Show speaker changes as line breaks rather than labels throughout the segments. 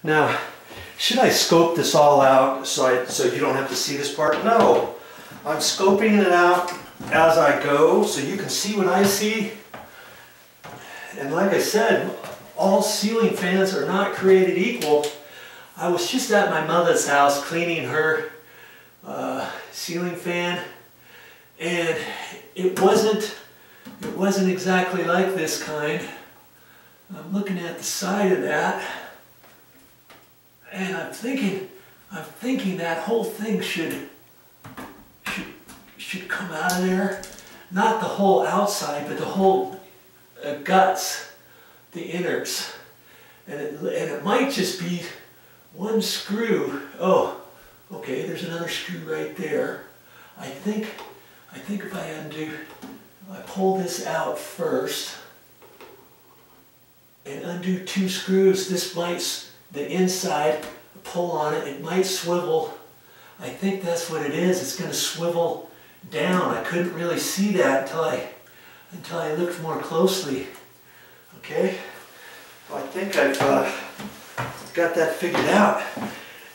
Now, should I scope this all out so you don't have to see this part? No, I'm scoping it out as I go so you can see what I see. And like I said, all ceiling fans are not created equal. I was just at my mother's house cleaning her ceiling fan, and it wasn't exactly like this kind. I'm looking at the side of that, and I'm thinking that whole thing should come out of there. Not the whole outside, but the whole guts, the innards, and it might just be one screw. Oh, okay, there's another screw right there. I think if I pull this out first and undo 2 screws, the inside, pull on it, it might swivel. I think that's what it is. It's going to swivel down. I couldn't really see that until I looked more closely. Okay, well, I think I've got that figured out.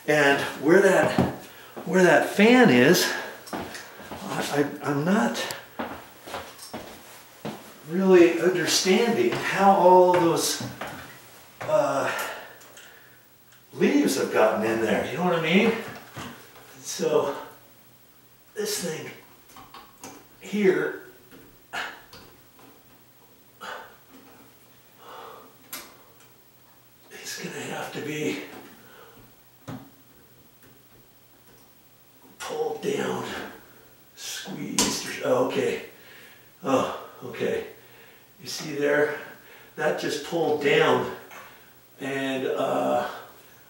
And where that fan is, I'm not really understanding how all those leaves have gotten in there. You know what I mean? So this thing here is going to have to be pulled down, squeezed. Oh, okay. Oh, okay. You see there? That just pulled down. And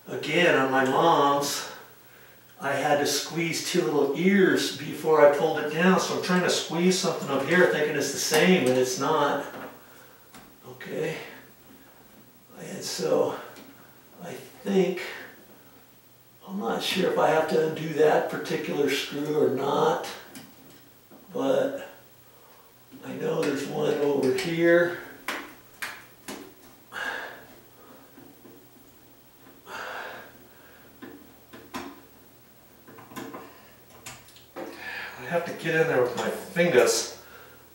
again, on my mom's, I had to squeeze 2 little ears before I pulled it down. So I'm trying to squeeze something up here thinking it's the same, and it's not. Okay. And so I think, I'm not sure if I have to undo that particular screw or not, but I know there's one over here. I have to get in there with my fingers.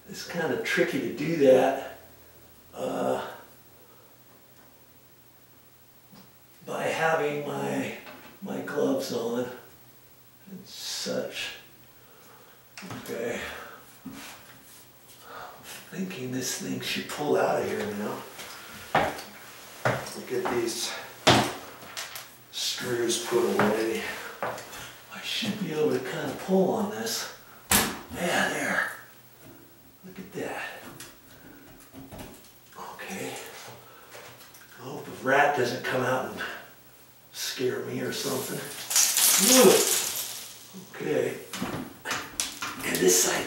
It's kind of tricky to do that by having my gloves on and such. Okay. I'm thinking this thing should pull out of here now. Get these screws put away. I should be able to kind of pull on this. Yeah, there. Look at that. Okay. I hope a rat doesn't come out and scare me or something. Whoa. Okay. And this side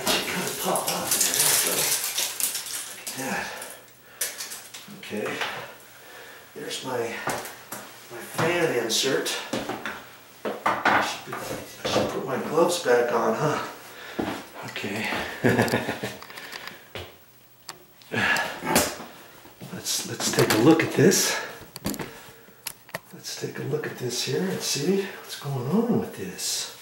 should kind of pop off there. So, look at that. Okay. There's my fan insert. I should put my gloves back on, huh? Okay. Let's take a look at this. Let's take a look at this here and see what's going on with this.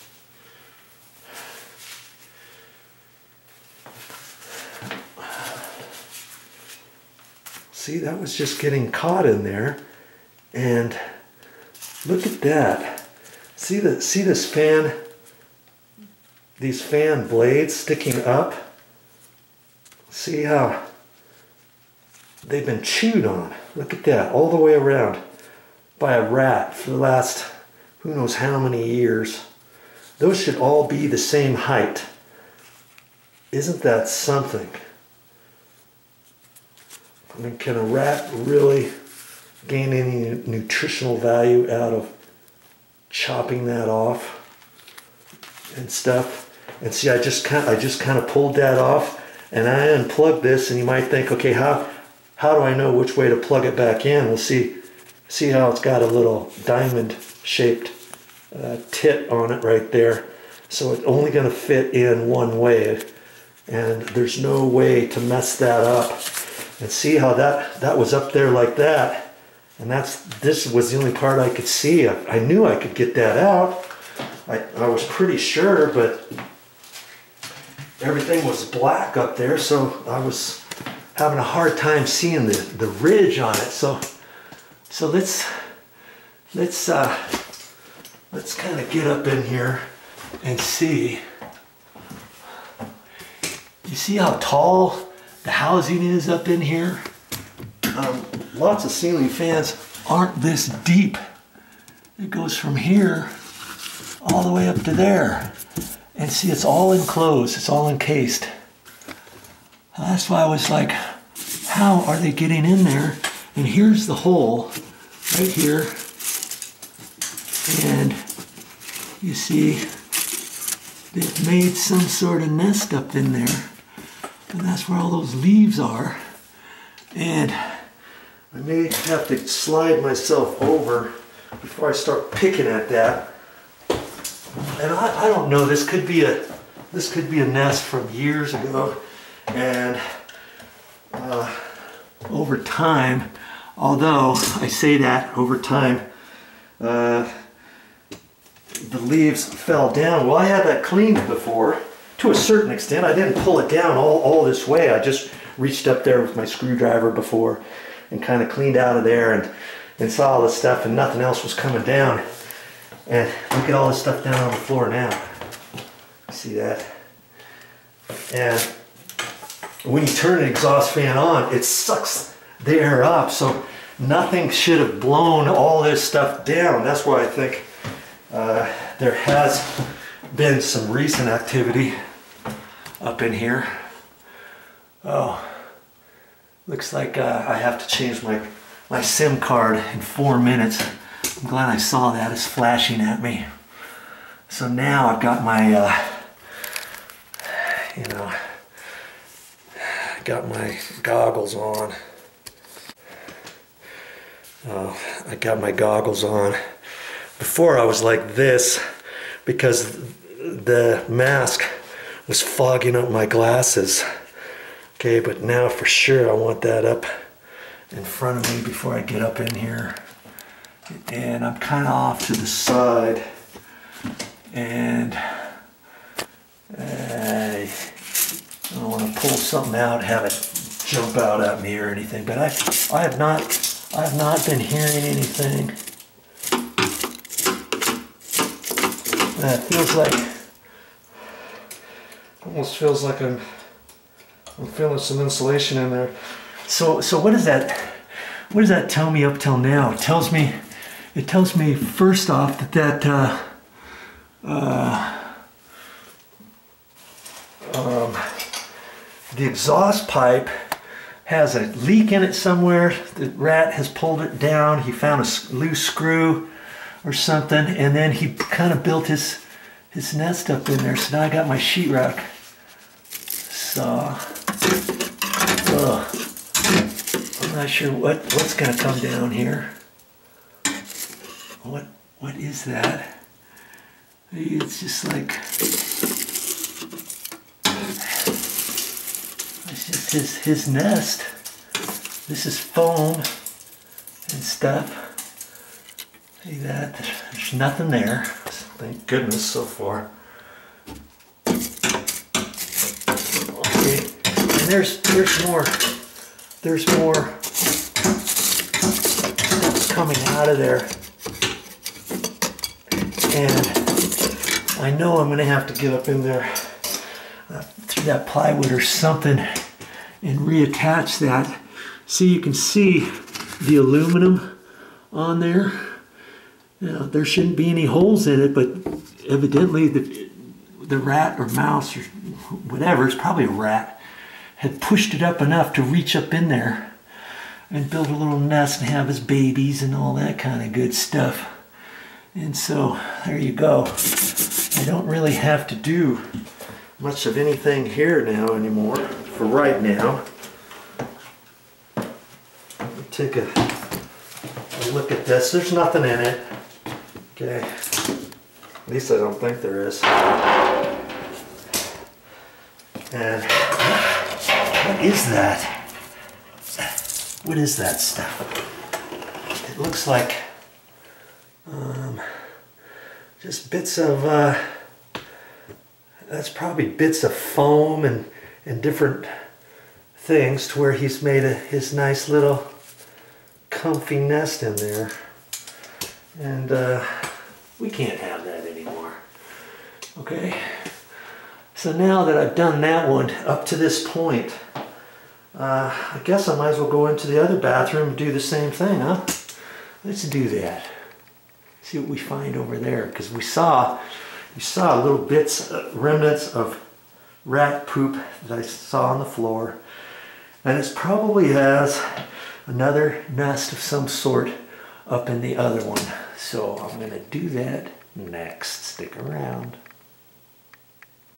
See, that was just getting caught in there, and look at that. See this fan, these fan blades sticking up? See how they've been chewed on. Look at that, all the way around by a rat for the last who knows how many years. Those should all be the same height. Isn't that something? I mean, can a rat really gain any nutritional value out of chopping that off and stuff? And see, I just kind of pulled that off, and I unplugged this, and you might think, okay, how do I know which way to plug it back in? We'll see how it's got a little diamond shaped tit on it right there. So it's only going to fit in one way, and there's no way to mess that up. And see how that was up there like that, And this was the only part I could see. I knew I could get that out. I was pretty sure, but everything was black up there, so I was having a hard time seeing the ridge on it. So let's kind of get up in here and see. You see how tall the housing is up in here? Lots of ceiling fans aren't this deep. It goes from here all the way up to there. And see, it's all enclosed, it's all encased. That's why I was like, how are they getting in there? And here's the hole, right here. And you see, they've made some sort of nest up in there. And that's where all those leaves are. And I may have to slide myself over before I start picking at that. And I don't know, this could be a nest from years ago. And over time, although I say that over time, the leaves fell down. Well, I had that cleaned before, to a certain extent. I didn't pull it down all this way. I just reached up there with my screwdriver before and kind of cleaned out of there and saw all this stuff, and nothing else was coming down. And look at all this stuff down on the floor now. See that? And when you turn an exhaust fan on, it sucks the air up, so nothing should have blown all this stuff down. That's why I think there has been some recent activity up in here. Oh, looks like I have to change my SIM card in 4 minutes. I'm glad I saw that. It's flashing at me. So now I've got my, got my goggles on. I got my goggles on. Before I was like this because the mask was fogging up my glasses. Okay, but now for sure I want that up in front of me before I get up in here. And I'm kind of off to the side, and I don't want to pull something out, have it jump out at me or anything. But I have not been hearing anything. It feels like, almost feels like I'm feeling some insulation in there. So what does that tell me up till now? It tells me first off that the exhaust pipe has a leak in it somewhere. The rat has pulled it down. He found a loose screw or something, and then he kind of built his nest up in there. So now I got my sheetrock saw. I'm not sure what's going to come down here. What is that? It's just like, it's just his nest. This is foam and stuff. See that? There's nothing there. Thank goodness so far. Okay, and there's more stuff coming out of there. And I know I'm going to have to get up in there through that plywood or something and reattach that. See, you can see the aluminum on there. Now, there shouldn't be any holes in it, but evidently the rat or mouse or whatever, it's probably a rat, had pushed it up enough to reach up in there and build a little nest and have his babies and all that kind of good stuff. And so there you go. I don't really have to do much of anything here now anymore for right now. Let me take a look at this. There's nothing in it. Okay. At least I don't think there is. And what is that? What is that stuff? looks like just bits of, that's probably bits of foam and different things to where he's made his nice little comfy nest in there. And we can't have that anymore. Okay, so now that I've done that one up to this point, I guess I might as well go into the other bathroom and do the same thing, huh? Let's do that. See what we find over there, because you saw little bits, remnants of rat poop that I saw on the floor, and it probably has another nest of some sort up in the other one. So I'm going to do that next. Stick around.